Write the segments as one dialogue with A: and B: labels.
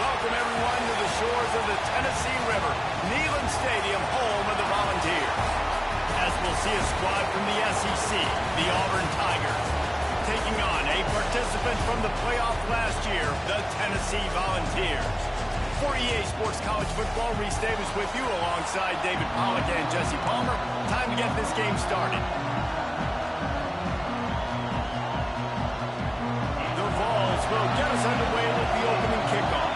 A: Welcome, everyone, to the shores of the Tennessee River, Neyland Stadium, home of the Volunteers. As we'll see a squad from the SEC, the Auburn Tigers, taking on a participant from the playoff last year, the Tennessee Volunteers. For EA Sports College Football, Reese Davis with you alongside David Pollack and Jesse Palmer. Time to get this game started. The Vols will get us underway with the opening kickoff.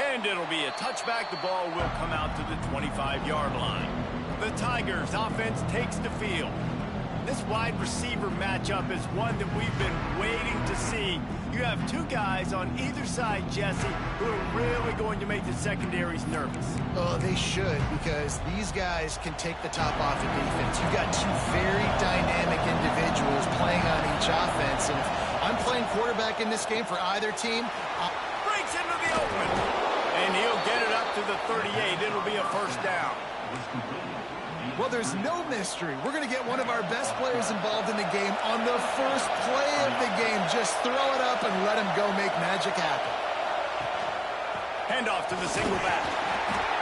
A: And it'll be a touchback. The ball will come out to the 25-yard line. The Tigers' offense takes the field. This wide receiver matchup is one that we've been waiting to see. You have two guys on either side, Jesse, who are really going to make the secondaries nervous.
B: Oh, they should, because these guys can take the top off of defense. You've got two very dynamic individuals playing on each offense. And if I'm playing quarterback in this game for either team,
A: breaks into the open. And he'll get it up to the 38. It'll be a first down.
B: Well, there's no mystery. We're going to get one of our best players involved in the game on the first play of the game. Just throw it up and let him go make magic happen.
A: Handoff to the single back.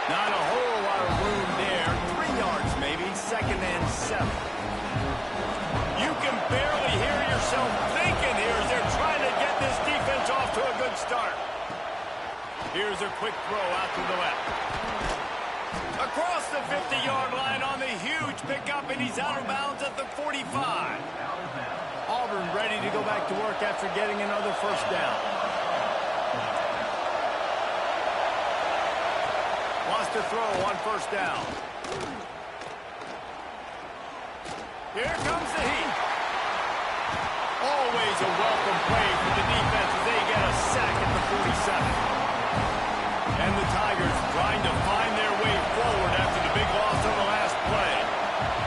A: Not a whole lot of room there. 3 yards maybe. 2nd and 7. You can barely hear yourself thinking here as they're trying to get this defense off to a good start. Here's a quick throw out to the left. Across the 50-yard line on the huge pickup, and he's out of bounds at the 45. Auburn ready to go back to work after getting another first down. Wants to throw on first down. Here comes the heat. Always a welcome play for the defense as they get a sack at the 47. And the Tigers trying to find their way forward after the big loss on the last play.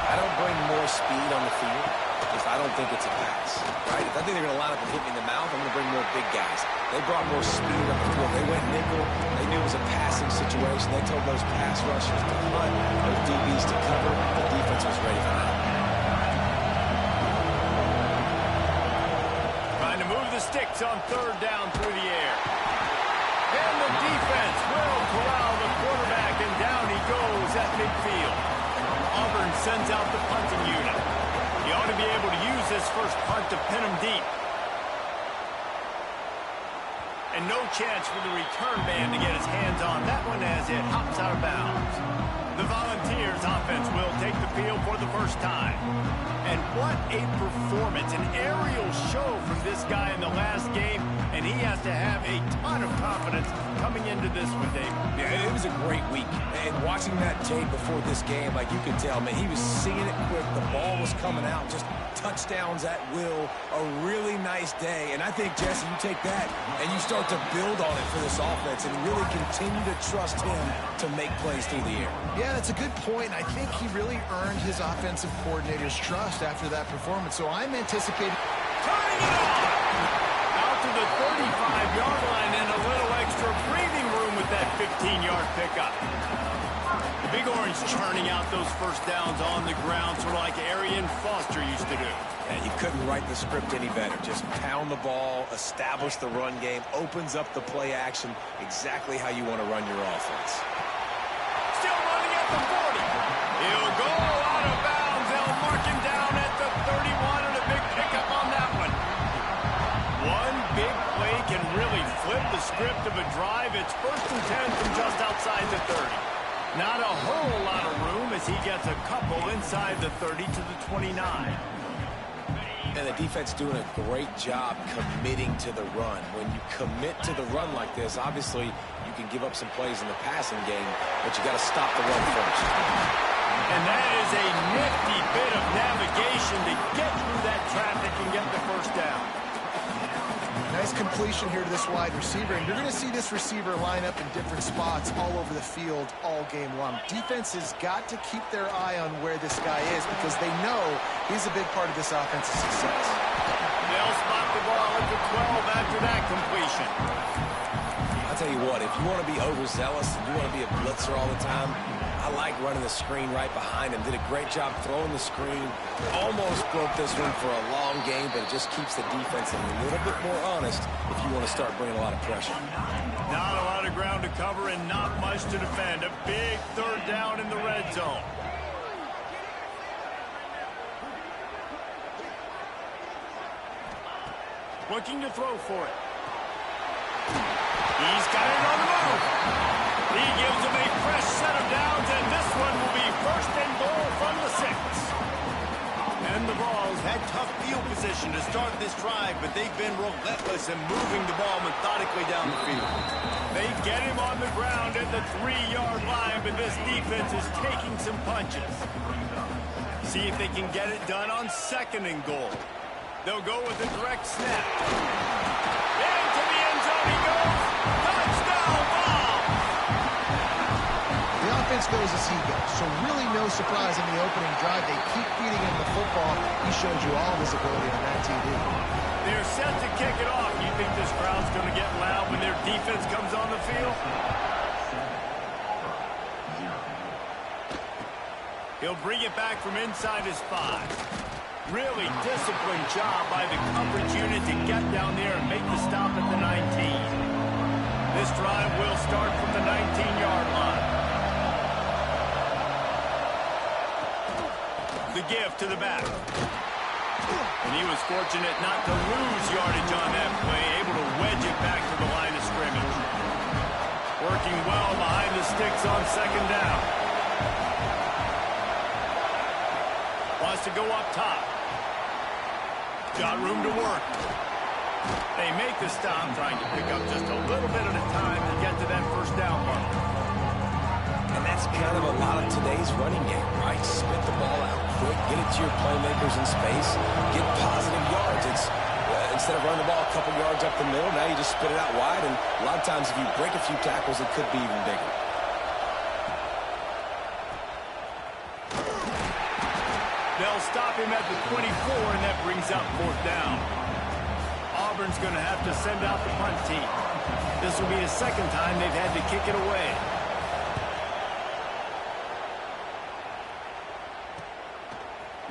C: I don't bring more speed on the field if I don't think it's a pass, right? If I think they're going to line up and hit me in the mouth, I'm going to bring more big guys. They brought more speed on the field. They went nickel. They knew it was a passing situation. They told those pass rushers to hunt, those DBs to cover. The defense was ready for that.
A: Trying to move the sticks on 3rd down through the air. And the defense will corral the quarterback, and down he goes at midfield. Auburn sends out the punting unit. He ought to be able to use this first punt to pin him deep. And no chance for the return man to get his hands on that one as it hops out of bounds. The Volunteers offense will take the field for the first time. And what a performance, an aerial show from this guy in the last game, and he has to have a ton of confidence coming into this one, Dave.
C: Yeah, it was a great week. And watching that tape before this game, like you could tell, man, he was seeing it quick. The ball was coming out, just touchdowns at will. A really nice day. And I think, Jesse, you take that and you start to build on it for this offense and really continue to trust him to make plays through the air.
B: Yeah, that's a good point. I think he really earned his offensive coordinator's trust after that performance. So I'm anticipating...
A: Turning it on! Out to the 35-yard line and a little extra breathing room with that 15-yard pickup. The Big Orange churning out those first downs on the ground, sort of like Arian Foster used to do.
C: Yeah, you couldn't write the script any better. Just pound the ball, establish the run game, opens up the play action, exactly how you want to run your offense.
A: Still running at the 40. He'll go out of bounds. They'll mark him down at the 31, and a big pickup on that one. One big play can really flip the script of a drive. It's 1st and 10 from just outside the 30. Not a whole lot of room as he gets a couple inside the 30 to the 29.
C: And the defense doing a great job committing to the run. When you commit to the run like this, obviously you can give up some plays in the passing game, but you got to stop the run first.
A: And that is a nifty bit of navigation to get through that traffic and get the first down.
B: Nice completion here to this wide receiver, and you're going to see this receiver line up in different spots all over the field all game long. Defense has got to keep their eye on where this guy is because they know he's a big part of this offensive success.
A: They'll spot the ball at the 12 after that completion.
C: I'll tell you what, if you want to be overzealous and you want to be a blitzer all the time, I like running the screen right behind him. Did a great job throwing the screen. Almost broke this one for a long game, but it just keeps the defense a little bit more honest if you want to start bringing a lot of pressure.
A: Not a lot of ground to cover and not much to defend. A big third down in the red zone. Looking to throw for it. He's got it on the move. He gives him a fresh set of downs, and this one will be first and goal from the 6. And the Vols had tough field position to start this drive, but they've been relentless in moving the ball methodically down the field. They get him on the ground at the 3-yard line, but this defense is taking some punches. See if they can get it done on 2nd and goal. They'll go with a direct snap. Into the end zone he goes. Touchdown, Vols!
B: The offense goes as he goes, so really no surprise in the opening drive. They keep feeding him the football. He showed you all his ability on that TV.
A: They're set to kick it off. You think this crowd's going to get loud when their defense comes on the field? He'll bring it back from inside his 5. Really disciplined job by the coverage unit to get down there and make the stop at the 19. This drive will start from the 19-yard line. The give to the back. And he was fortunate not to lose yardage on that play, able to wedge it back to the line of scrimmage. Working well behind the sticks on 2nd down. Wants to go up top. Got room to work. They make the stop, trying to pick up just a little bit at a time to get to that first down mark.
C: And that's kind of a lot of today's running game, right? Spit the ball out quick, get it to your playmakers in space, get positive yards. It's instead of running the ball a couple yards up the middle, now you just spit it out wide, and a lot of times if you break a few tackles, it could be even bigger.
A: They'll stop him at the 24, and that brings up 4th down. Auburn's going to have to send out the punt team. This will be the 2nd time they've had to kick it away.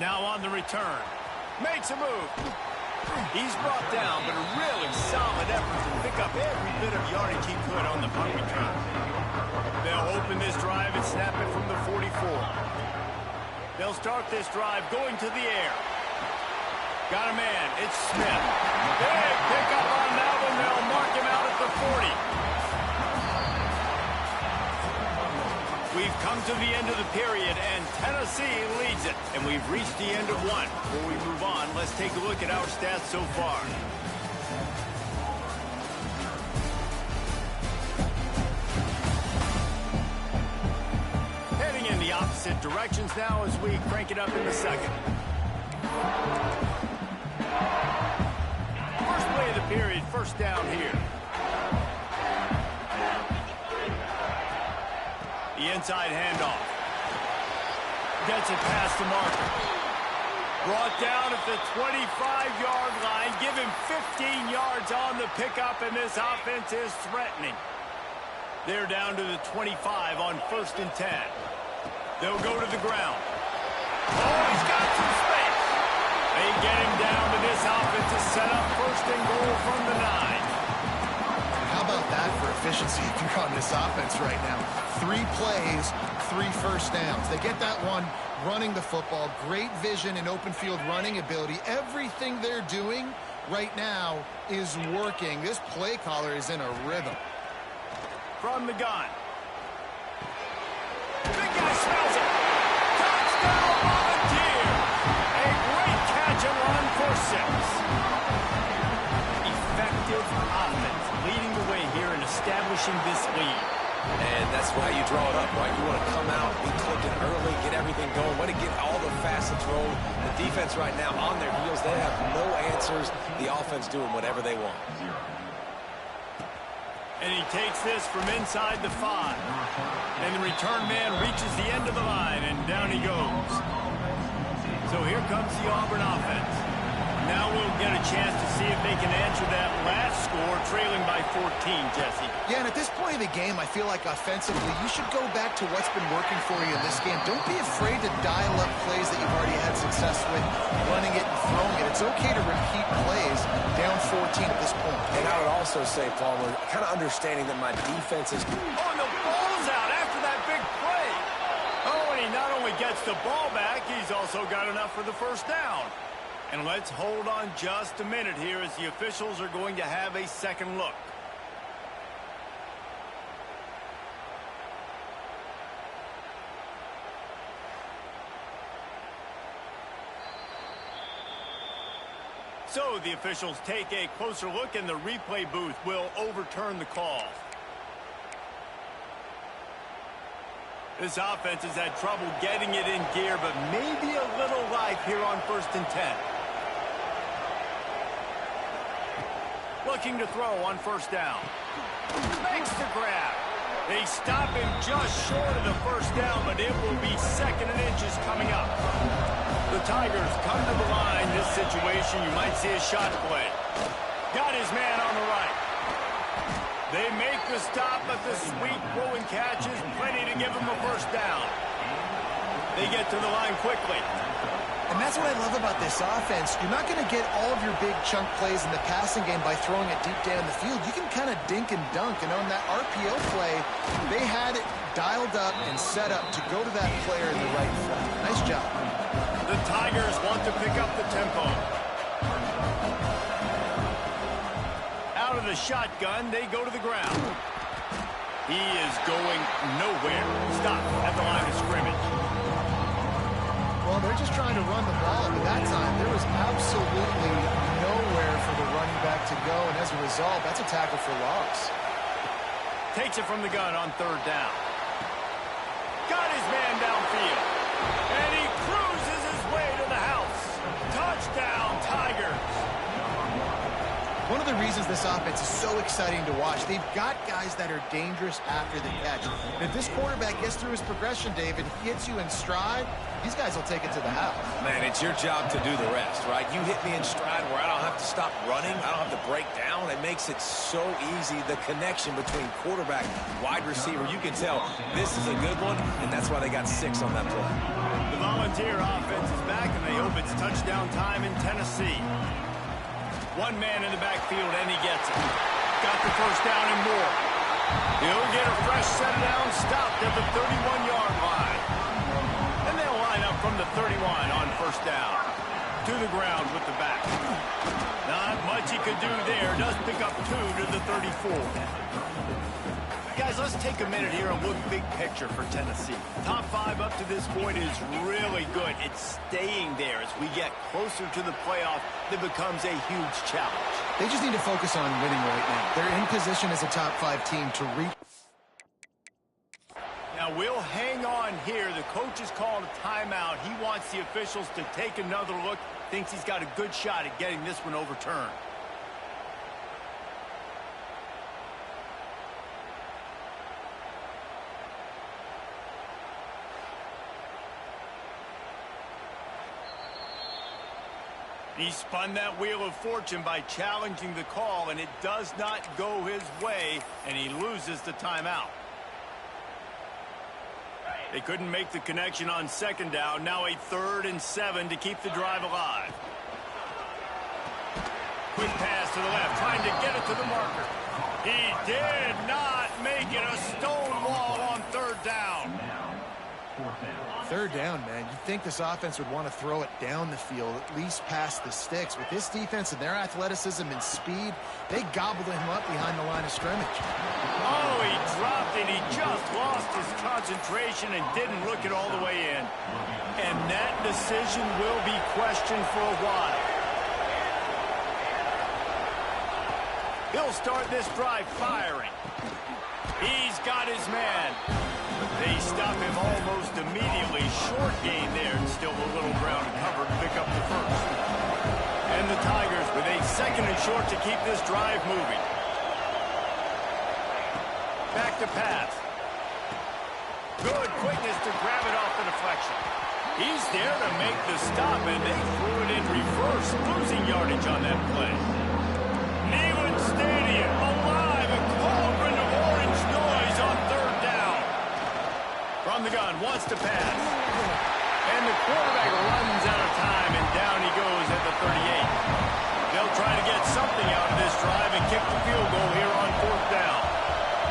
A: Now on the return. Makes a move. He's brought down, but a really solid effort to pick up every bit of yardage he could on the punt return. They'll open this drive and snap it from the 44. They'll start this drive going to the air. Got a man. It's Smith. Big pickup on that one. They'll mark him out at the 40. We've come to the end of the period, and Tennessee leads it. And we've reached the end of one. Before we move on, let's take a look at our stats so far. Opposite directions now as we crank it up in the 2nd. First play of the period, first down here. The inside handoff. Gets it past the marker. Brought down at the 25-yard line. Give him 15 yards on the pickup, and this offense is threatening. They're down to the 25 on 1st and 10. They'll go to the ground. Oh, he's got some space. They get him down to this offense to set up 1st and goal from the 9.
B: How about that for efficiency if you're on this offense right now? 3 plays, 3 first downs. They get that one running the football. Great vision and open field running ability. Everything they're doing right now is working. This play caller is in a rhythm.
A: From the gun. Big guy smells it. Touchdown, Volunteer. A great catch and run for 6. Effective offense leading the way here in establishing this lead.
C: And that's why you draw it up, right? You want to come out, be clicking early, get everything going, want to get all the facets rolling. The defense right now on their heels, they have no answers. The offense doing whatever they want.
A: And he takes this from inside the 5. And the return man reaches the end of the line, and down he goes. So here comes the Auburn offense. Now we'll get a chance to see if they can answer that last score, trailing by 14, Jesse.
B: Yeah, and at this point of the game, I feel like offensively, you should go back to what's been working for you in this game. Don't be afraid to dial up plays that you've already had success with, running it and throwing it. It's okay to repeat plays down 14 at this point.
C: And I would also say, Palmer, kind of understanding that my defense is...
A: Oh, and the ball's out after that big play. Oh, and he not only gets the ball back, he's also got enough for the first down. And let's hold on just a minute here as the officials are going to have a second look. So the officials take a closer look, and the replay booth will overturn the call. This offense has had trouble getting it in gear, but maybe a little life here on 1st and 10. Looking to throw on 1st down. Makes the grab. They stop him just short of the 1st down, but it will be 2nd and inches coming up. The Tigers come to the line. This situation, you might see a shot play. Got his man on the right. They make the stop, but the sweet throw and catch is plenty to give them a 1st down. They get to the line quickly.
B: And that's what I love about this offense. You're not going to get all of your big chunk plays in the passing game by throwing it deep down the field. You can kind of dink and dunk. And on that RPO play, they had it dialed up and set up to go to that player in the right flat. Nice job.
A: The Tigers want to pick up the tempo. Out of the shotgun, they go to the ground. He is going nowhere. Stop at the line of scrimmage.
B: Well, they're just trying to run the ball, but that time there was absolutely nowhere for the running back to go, and as a result, that's a tackle for loss.
A: Takes it from the gun on 3rd down. Got his man downfield, and he cruises his way to the house. Touchdown, Tigers.
B: One of the reasons this offense is so exciting to watch, they've got guys that are dangerous after the catch. And if this quarterback gets through his progression, David, he hits you in stride, these guys will take it to the house.
C: Man, it's your job to do the rest, right? You hit me in stride where I don't have to stop running. I don't have to break down. It makes it so easy. The connection between quarterback, wide receiver, you can tell this is a good one, and that's why they got 6 on that play.
A: The Volunteer offense is back, and they hope it's touchdown time in Tennessee. One man in the backfield, and he gets it. Got the 1st down and more. He'll get a fresh set down, stopped at the 31-yard line. And they'll line up from the 31 on 1st down. To the ground with the back. Not much he could do there. Does pick up 2 to the 34. Guys, let's take a minute here and look big picture for Tennessee. Top 5 up to this point is really good. It's staying there as we get closer to the playoff that becomes a huge challenge.
B: They just need to focus on winning right now. They're in position as a top 5 team to reach.
A: Now we'll hang on here. The coach is calling a timeout. He wants the officials to take another look. Thinks he's got a good shot at getting this one overturned. He spun that wheel of fortune by challenging the call, and it does not go his way, and he loses the timeout. They couldn't make the connection on 2nd down. Now a 3rd and 7 to keep the drive alive. Quick pass to the left, trying to get it to the marker. He did not make it. A stone wall on 3rd down.
B: 3rd down, man. You'd think this offense would want to throw it down the field, at least past the sticks. With this defense and their athleticism and speed, they gobbled him up behind the line of scrimmage.
A: Oh, he dropped it. He just lost his concentration and didn't look it all the way in. And that decision will be questioned for a while. He'll start this drive firing. He's got his man. They stop him almost immediately. Short gain there, and still a little ground to cover to pick up the 1st. And the Tigers with a 2nd and short to keep this drive moving. Back to pass. Good quickness to grab it off the deflection. He's there to make the stop, and they threw it in reverse, losing yardage on that play. Neyland Stadium, alive, a cauldron of orange noise on third down. From the gun, wants to pass. And the quarterback runs out of time, and down he goes at the 38. They'll try to get something out of this drive and kick the field goal here on fourth down.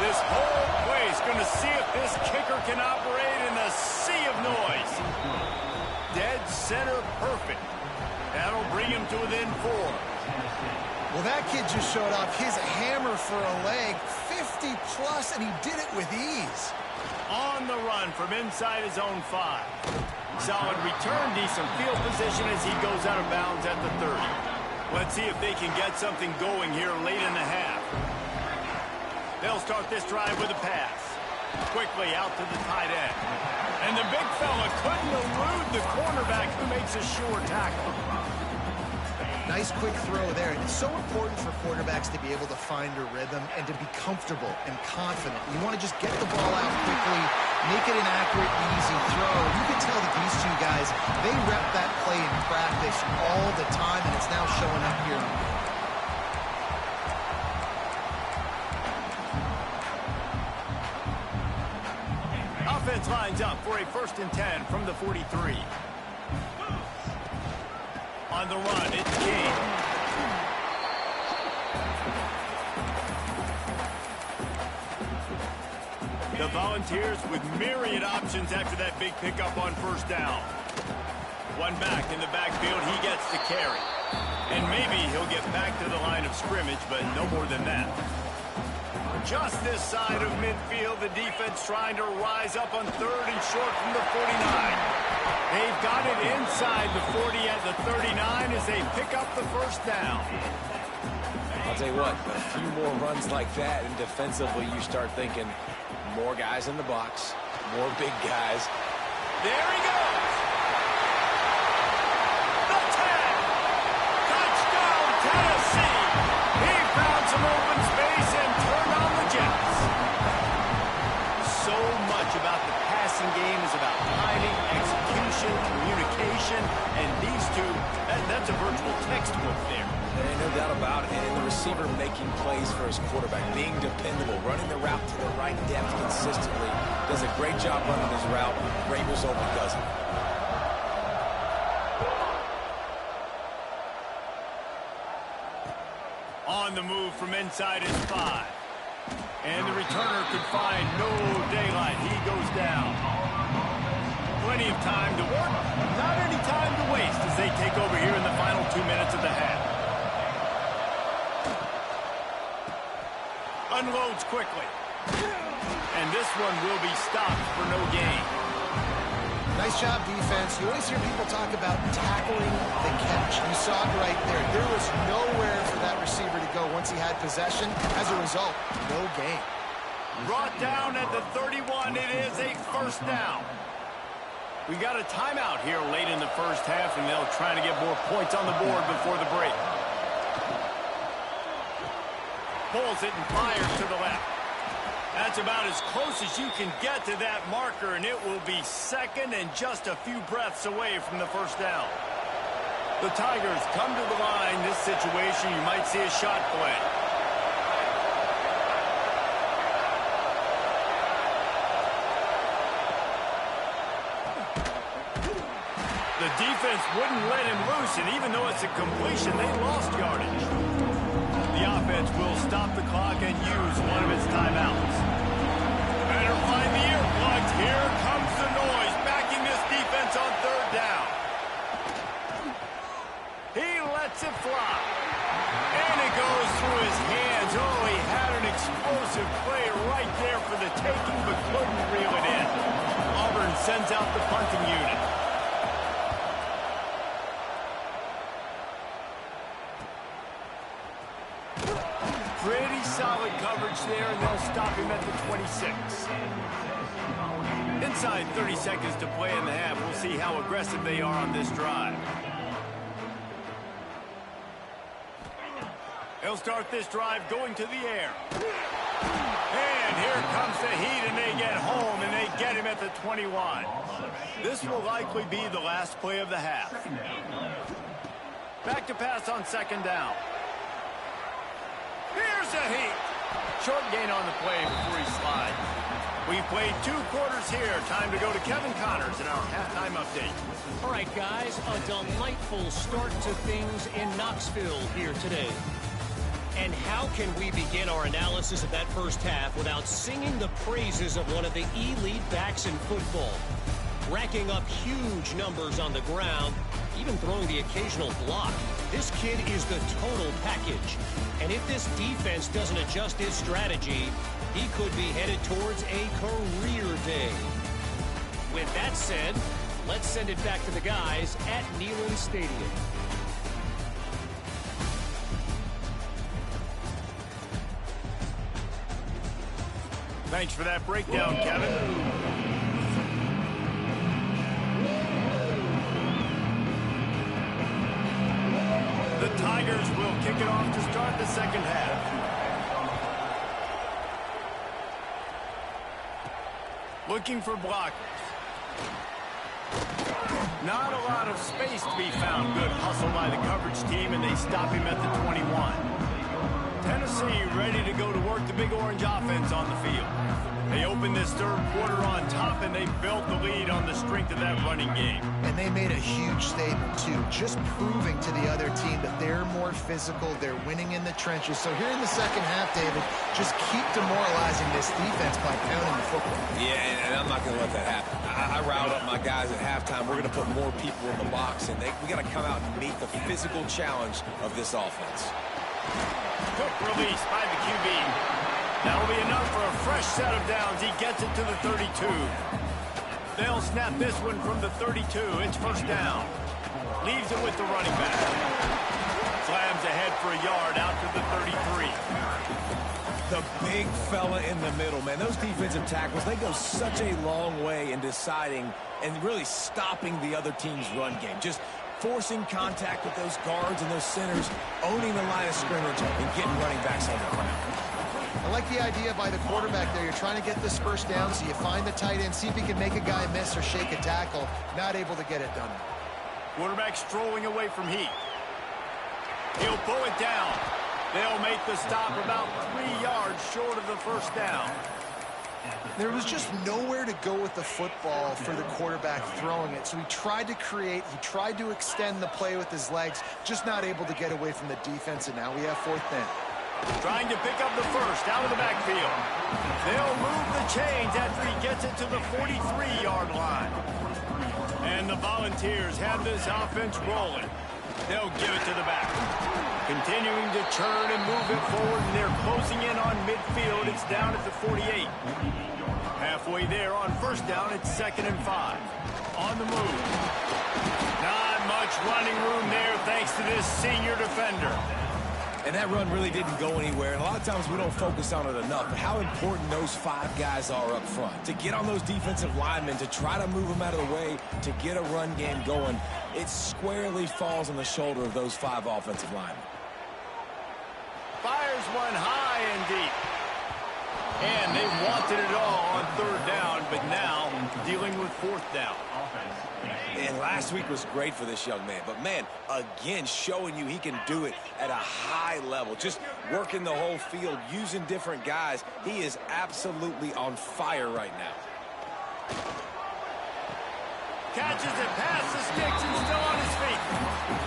A: This whole place going to see if this kicker can operate in a sea of noise. Dead center perfect. That'll bring him to within 4.
B: Well, that kid just showed off his hammer for a leg, 50-plus, and he did it with ease.
A: On the run from inside his own 5. Solid return, decent field position as he goes out of bounds at the 30. Let's see if they can get something going here late in the half. They'll start this drive with a pass. Quickly out to the tight end. And the big fella couldn't elude the cornerback who makes a sure tackle.
B: Nice quick throw there. It's so important for quarterbacks to be able to find a rhythm and to be comfortable and confident. You want to just get the ball out quickly, make it an accurate, easy throw. You can tell that these two guys, they rep that play in practice all the time, and it's now showing up here.
A: Offense lines up for a 1st and 10 from the 43. On the run, it's King. The Volunteers with myriad options after that big pickup on 1st down. One back in the backfield, he gets the carry. And maybe he'll get back to the line of scrimmage, but no more than that. Just this side of midfield, the defense trying to rise up on 3rd and short from the 49. They've got it inside the 40 at the 39 as they pick up the 1st down.
C: I'll tell you what, a few more runs like that, and defensively you start thinking more guys in the box, more big guys.
A: There he goes. The 10. Touchdown, Tennessee. He found some open space and turned on the Jets. So much about the passing game is about timing, execution, communication, and these two, that's a virtual textbook there.
C: And no doubt about it. And the receiver making plays for his quarterback, being dependable, running the route to the right depth consistently. Does a great job running his route. Great result because of it.
A: On the move from inside his 5. And the returner could find no daylight. He goes down. Plenty of time to work, not any time to waste as they take over here in the final 2 minutes of the half. Unloads quickly. And this one will be stopped for no gain.
B: Nice job, defense. You always hear people talk about tackling the catch. You saw it right there. There was nowhere for that receiver to go once he had possession. As a result, no gain.
A: Brought down at the 31. It is a 1st down. We got a timeout here late in the 1st half, and they'll try to get more points on the board before the break. Pulls it and fires to the left. That's about as close as you can get to that marker, and it will be 2nd and just a few breaths away from the 1st down. The Tigers come to the line. This situation, you might see a shot play. The defense wouldn't let him loose, and even though it's a completion, they lost yardage. The offense will stop the clock and use one of its timeouts. Better find the earplugs. Here comes the noise, backing this defense on 3rd down. He lets it fly. And it goes through his hands. Oh, he had an explosive play right there for the taking, but couldn't reel it in. Auburn sends out the punting unit. Pretty solid coverage there, and they'll stop him at the 26. Inside 30 seconds to play in the half. We'll see how aggressive they are on this drive. They'll start this drive going to the air. And And here comes the heat, and they get home, and they get him at the 21. This will likely be the last play of the half. Back to pass on second down. Here's the heat. Short gain on the play before he slides. We've played 2 quarters here. Time to go to Kevin Connors in our halftime update.
D: All right, guys, a delightful start to things in Knoxville here today. And how can we begin our analysis of that first half without singing the praises of one of the elite backs in football? Racking up huge numbers on the ground, even throwing the occasional block. This kid is the total package. And if this defense doesn't adjust its strategy, he could be headed towards a career day. With that said, let's send it back to the guys at Neyland Stadium.
A: Thanks for that breakdown, Kevin. The Tigers will kick it off to start the second half. Looking for blockers. Not a lot of space to be found. Good hustle by the coverage team, and they stop him at the 21. Tennessee ready to go to work the Big Orange offense on the field. They opened this third quarter on top, and they built the lead on the strength of that running game.
B: And they made a huge statement, too, just proving to the other team that they're more physical, they're winning in the trenches. So here in the second half, David, just keep demoralizing this defense by pounding the football.
C: Yeah, and I'm not going to let that happen. I riled up my guys at halftime. We're going to put more people in the box, and we got to come out and meet the physical challenge of this offense.
A: Quick release by the QB. That'll be enough for a fresh set of downs. He gets it to the 32. They'll snap this one from the 32. It's first down. Leaves it with the running back. Slams ahead for a yard out to the 33.
C: The big fella in the middle, man. Those defensive tackles, they go such a long way in deciding and really stopping the other team's run game. Just forcing contact with those guards and those centers, owning the line of scrimmage, and getting running backs on the ground.
B: I like the idea by the quarterback there. You're trying to get this first down, so you find the tight end, see if he can make a guy miss or shake a tackle. Not able to get it done.
A: Quarterback strolling away from heat. He'll pull it down. They'll make the stop about 3 yards short of the first down.
B: There was just nowhere to go with the football for the quarterback throwing it. So he tried to create, he tried to extend the play with his legs, just not able to get away from the defense, and now we have fourth down.
A: Trying to pick up the first out of the backfield. They'll move the chains after he gets it to the 43-yard line. And the Volunteers have this offense rolling. They'll give it to the back. Continuing to churn and move it forward, and they're closing in on midfield. It's down at the 48. Halfway there on first down, it's 2nd and 5. On the move. Not much running room there thanks to this senior defender.
C: And that run really didn't go anywhere. And a lot of times we don't focus on it enough. But how important those 5 guys are up front. To get on those defensive linemen, to try to move them out of the way, to get a run game going, it squarely falls on the shoulder of those 5 offensive linemen.
A: Fires one high and deep. And they wanted it all on third down, but now dealing with fourth down.
C: And last week was great for this young man. But, man, again, showing you he can do it at a high level. Just working the whole field, using different guys. He is absolutely on fire right now.
A: Catches it past the sticks and still on his feet.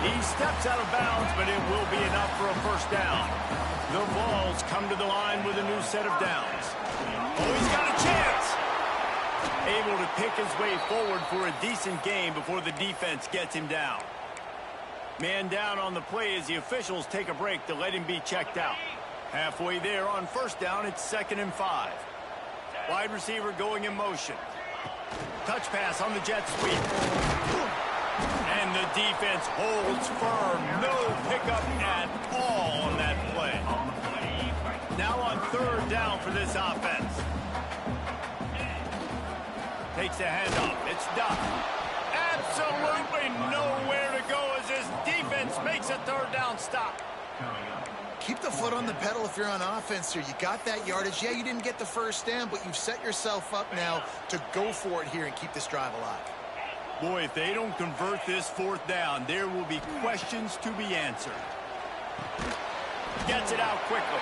A: He steps out of bounds, but it will be enough for a first down. The Vols come to the line with a new set of downs. Oh, he's got a chance. Able to pick his way forward for a decent game before the defense gets him down. Man down on the play as the officials take a break to let him be checked out. Halfway there on first down, it's 2nd and 5. Wide receiver going in motion. Touch pass on the jet sweep. And the defense holds firm. No pickup at all on that play. Now on third down for this offense. Takes a handoff. It's Duck. Absolutely nowhere to go as this defense makes a third down stop.
B: Keep the foot on the pedal if you're on offense here. You got that yardage. Yeah, you didn't get the first down, but you've set yourself up now to go for it here and keep this drive alive.
A: Boy, if they don't convert this fourth down, there will be questions to be answered. Gets it out quickly.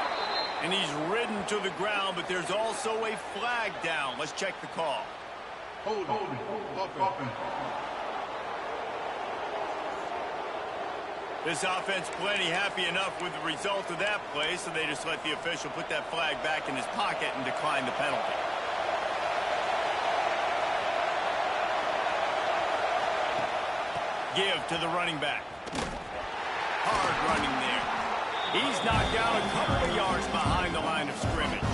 A: And he's ridden to the ground, but there's also a flag down. Let's check the call.
E: Hold offense.
A: This offense plenty happy enough with the result of that play, so they just let the official put that flag back in his pocket and decline the penalty. Give to the running back. Hard running there. He's knocked down a couple of yards behind the line of scrimmage.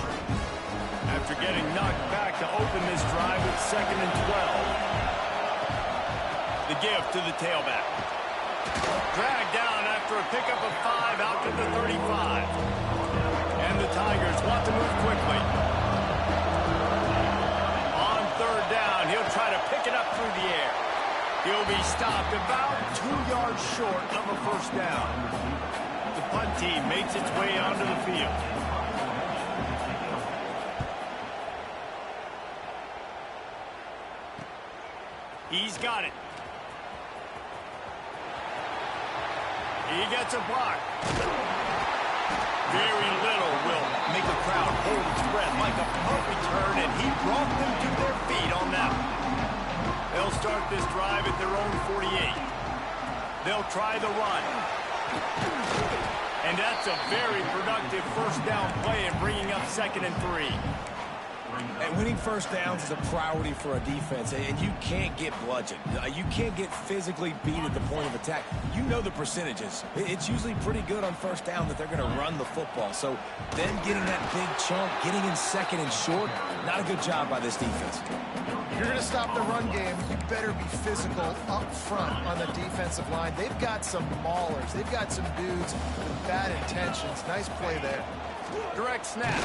A: After getting knocked back to open this drive with 2nd and 12. The give to the tailback. Dragged down after a pickup of 5 out to the 35. And the Tigers want to move quickly. On 3rd down, he'll try to pick it up through the air. He'll be stopped about 2 yards short of a first down. The punt team makes its way onto the field. He's got it. He gets a block. Very little will make a crowd hold its breath like a punt return, and he brought them to their feet on that one. They'll start this drive at their own 48. They'll try the run. And that's a very productive first down play and bringing up 2nd and 3.
C: And winning first downs is a priority for a defense, and you can't get bludgeoned. You can't get physically beat at the point of attack. You know the percentages. It's usually pretty good on first down that they're going to run the football. So them getting that big chunk, getting in 2nd and short, not a good job by this defense.
B: If you're going to stop the run game, you better be physical up front on the defensive line. They've got some maulers. They've got some dudes with bad intentions. Nice play there.
A: Direct snap.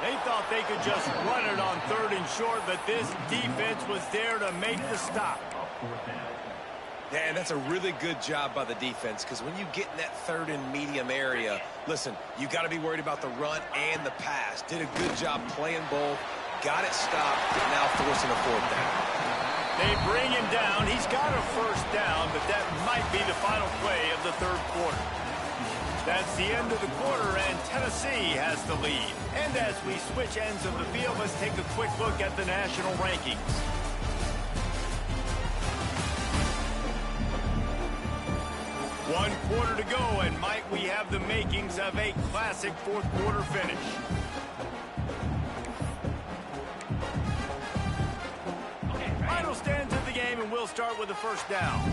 A: They thought they could just run it on 3rd and short, but this defense was there to make the stop.
C: Yeah, and that's a really good job by the defense, because when you get in that 3rd and medium area, listen, you got to be worried about the run and the pass. Did a good job playing both, got it stopped, now forcing a 4th down.
A: They bring him down. He's got a first down, but that might be the final play of the 3rd quarter. That's the end of the quarter, and Tennessee has the lead. And as we switch ends of the field, let's take a quick look at the national rankings. One quarter to go, and might we have the makings of a classic 4th quarter finish. Final stands of the game, and we'll start with the first down.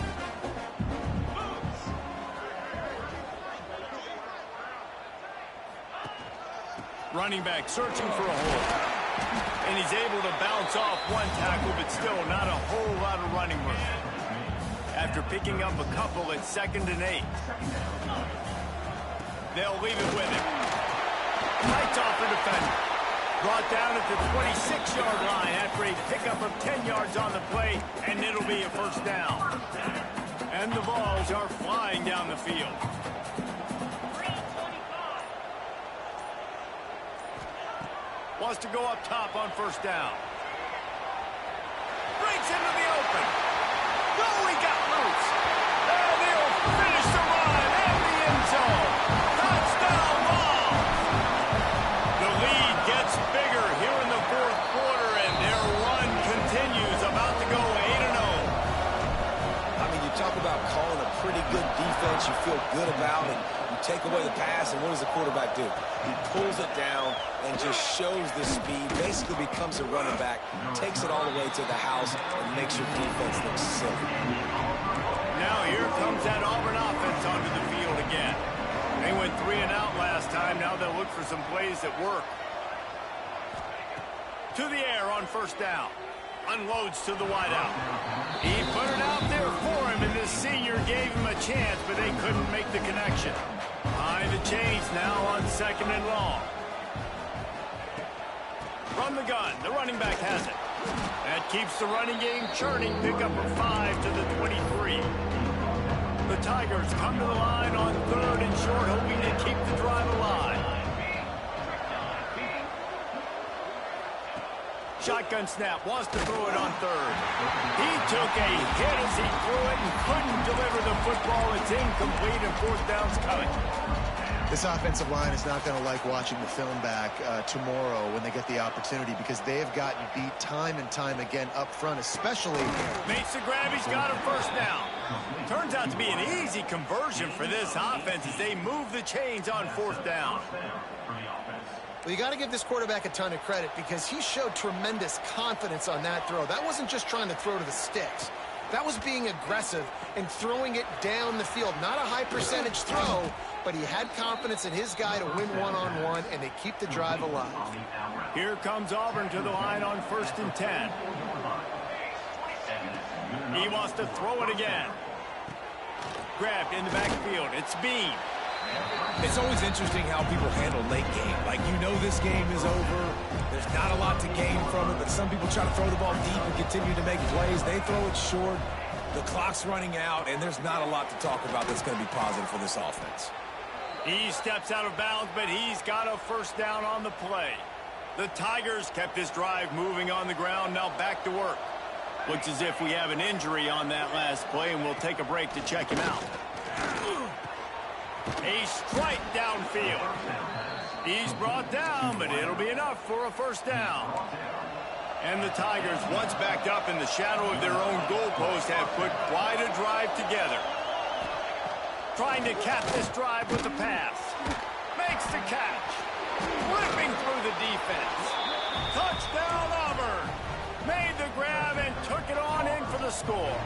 A: Running back searching for a hole. And he's able to bounce off one tackle, but still not a whole lot of running room. After picking up a couple at 2nd and 8. They'll leave it with him. Lights off the defender. Brought down at the 26-yard line after a pickup of 10 yards on the play, and it'll be a first down. And the balls are flying down the field. Wants to go up top on first down. Breaks into the open. Oh, he got loose. And he'll finish the run in the end zone. Touchdown ball. The lead gets bigger here in the 4th quarter, and their run continues, about to go 8-0.
C: I mean, you talk about calling a pretty good defense you feel good about, and you take away the pass, and what does the quarterback do? He pulls it down and just shows the speed, basically becomes a running back, takes it all the way to the house, and makes your defense look silly.
A: Now here comes that Auburn offense onto the field again. They went 3 and out last time. Now they'll look for some plays that work. To the air on first down. Unloads to the wideout. He put it out there for him, and this senior gave him a chance, but they couldn't make the connection. Behind the chains now on 2nd and long. From the gun, the running back has it. That keeps the running game churning. Pickup of 5 to the 23. The Tigers come to the line on 3rd and short, hoping to keep the drive alive. Shotgun snap, wants to throw it on 3rd. He took a hit as he threw it and couldn't deliver the football. It's incomplete and 4th down's coming.
B: This offensive line is not going to like watching the film back tomorrow when they get the opportunity, because they have gotten beat time and time again up front, especially.
A: Makes the grab, he's got a 1st down. Turns out to be an easy conversion for this offense as they move the chains on 4th down.
B: Well, you got to give this quarterback a ton of credit because he showed tremendous confidence on that throw. That wasn't just trying to throw to the sticks. That was being aggressive and throwing it down the field. Not a high percentage throw, but he had confidence in his guy to win one-on-one, and they keep the drive alive.
A: Here comes Auburn to the line on 1st and 10. He wants to throw it again. Grabbed in the backfield. It's Bean.
C: It's always interesting how people handle late game. Like, you know this game is over. There's not a lot to gain from it, but some people try to throw the ball deep and continue to make plays. They throw it short. The clock's running out, and there's not a lot to talk about that's going to be positive for this offense.
A: He steps out of bounds, but he's got a 1st down on the play. The Tigers kept this drive moving on the ground. Now back to work. Looks as if we have an injury on that last play, and we'll take a break to check him out. A strike downfield. He's brought down, but it'll be enough for a 1st down. And the Tigers, once backed up in the shadow of their own goalpost, have put quite a drive together. Trying to cap this drive with the pass. Makes the catch. Whipping through the defense. Touchdown, Auburn. Made the grab and took it on in for the score.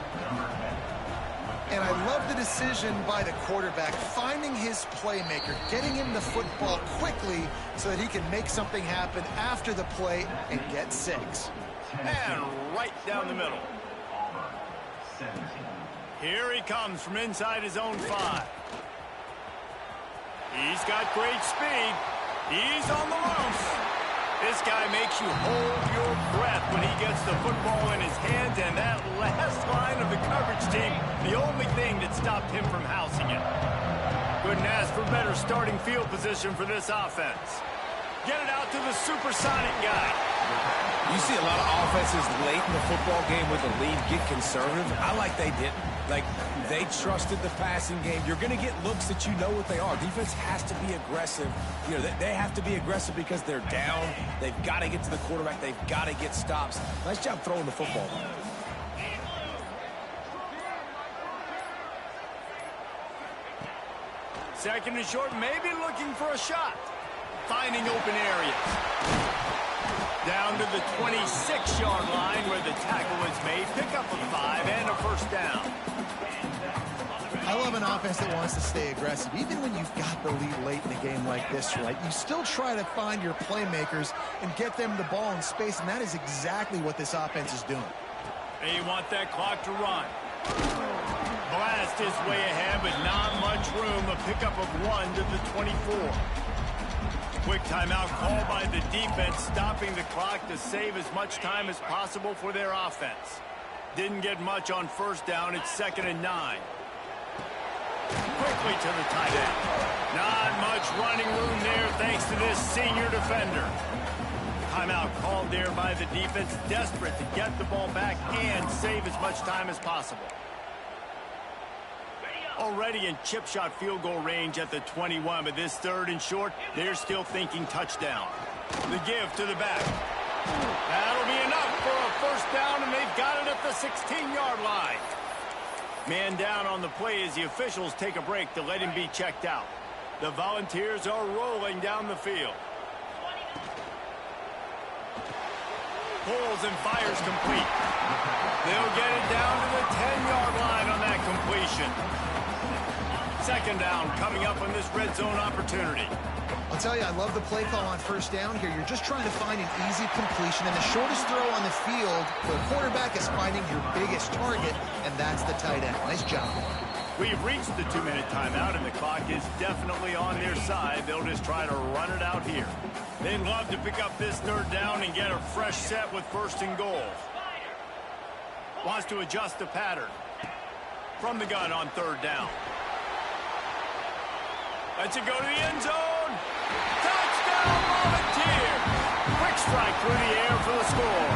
B: And I love the decision by the quarterback, finding his playmaker, getting him the football quickly so that he can make something happen after the play and get 6.
A: And right down the middle. Here he comes from inside his own 5. He's got great speed. He's on the loose. This guy makes you hold your breath when he gets the football in his hands, and that last line of the coverage team, the only thing that stopped him from housing it. Couldn't ask for better starting field position for this offense. Get it out to the supersonic guy.
C: You see a lot of offenses late in the football game with the lead get conservative. I like they didn't. Like, they trusted the passing game. You're going to get looks that you know what they are. Defense has to be aggressive. You know, they have to be aggressive because they're down. They've got to get to the quarterback. They've got to get stops. Nice job throwing the football.
A: 2nd and short, maybe looking for a shot. Finding open areas. Down to the 26-yard line where the tackle is made. Pick up a 5 and a 1st down.
B: I love an offense that wants to stay aggressive. Even when you've got the lead late in a game like this, right, you still try to find your playmakers and get them the ball in space, and that is exactly what this offense is doing.
A: They want that clock to run. Blast his way ahead, but not much room. A pickup of 1 to the 24. Quick timeout called by the defense, stopping the clock to save as much time as possible for their offense. Didn't get much on 1st down. It's 2nd and 9. Quickly to the tight end. Not much running room there thanks to this senior defender. Timeout called there by the defense, desperate to get the ball back and save as much time as possible. Already in chip shot field goal range at the 21, but this 3rd and short, they're still thinking touchdown. The give to the back. That'll be enough for a 1st down, and they've got it at the 16-yard line. Man down on the play as the officials take a break to let him be checked out. The Volunteers are rolling down the field. Pulls and fires complete. They'll get it down to the 10-yard line on that completion. 2nd down coming up on this red zone opportunity.
B: I'll tell you, I love the play call on 1st down here. You're just trying to find an easy completion, and the shortest throw on the field for a quarterback is finding your biggest target, and that's the tight end. Nice job.
A: We've reached the 2-minute timeout, and the clock is definitely on their side. They'll just try to run it out here. They'd love to pick up this 3rd down and get a fresh set with 1st and goal. Wants to adjust the pattern. from the gun on third down. Lets it go to the end zone. Touchdown, Volunteers! Quick strike through the air for the score.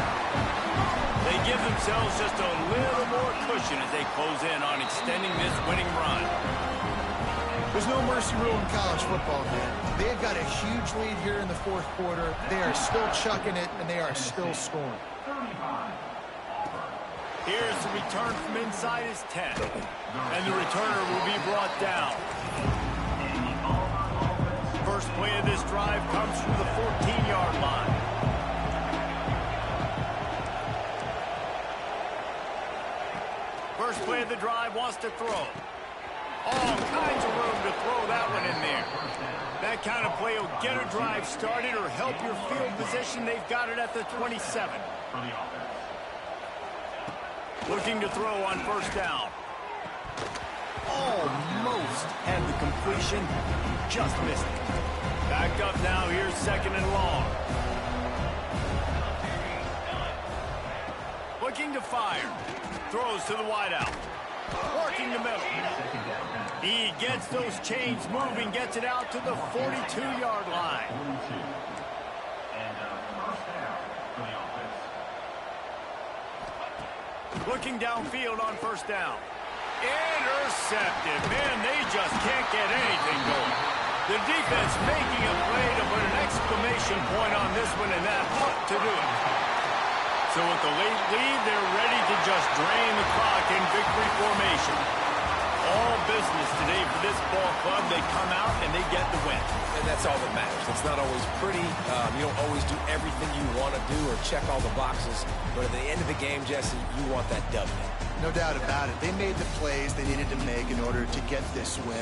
A: They give themselves just a little more cushion as they close in on extending this winning run.
B: There's no mercy rule in college football, man. They've got a huge lead here in the fourth quarter. They are still chucking it, and they are still scoring.
A: Here's the return from inside his 10. And the returner will be brought down. First play of this drive comes from the 14-yard line. First play of the drive wants to throw. All kinds of room to throw that one in there. That kind of play will get a drive started or help your field position. They've got it at the 27. Looking to throw on first down. Almost had the completion. Just missed it. Back up now. Here's second and long. Looking to fire. Throws to the wideout. Working the middle. He gets those chains moving, gets it out to the 42-yard line. Looking downfield on first down. Intercepted. Man, they just can't get anything going. The defense making a play to put an exclamation point on this one, and that ought to do it. So with the late lead, they're ready to just drain the clock in victory formation. All business today for this ball club. They come out and they get the win.
C: And that's all that matters. It's not always pretty. You don't always do everything you want to do or check all the boxes. But at the end of the game, Jesse, you want that W.
B: No doubt about it. They made the plays they needed to make in order to get this win.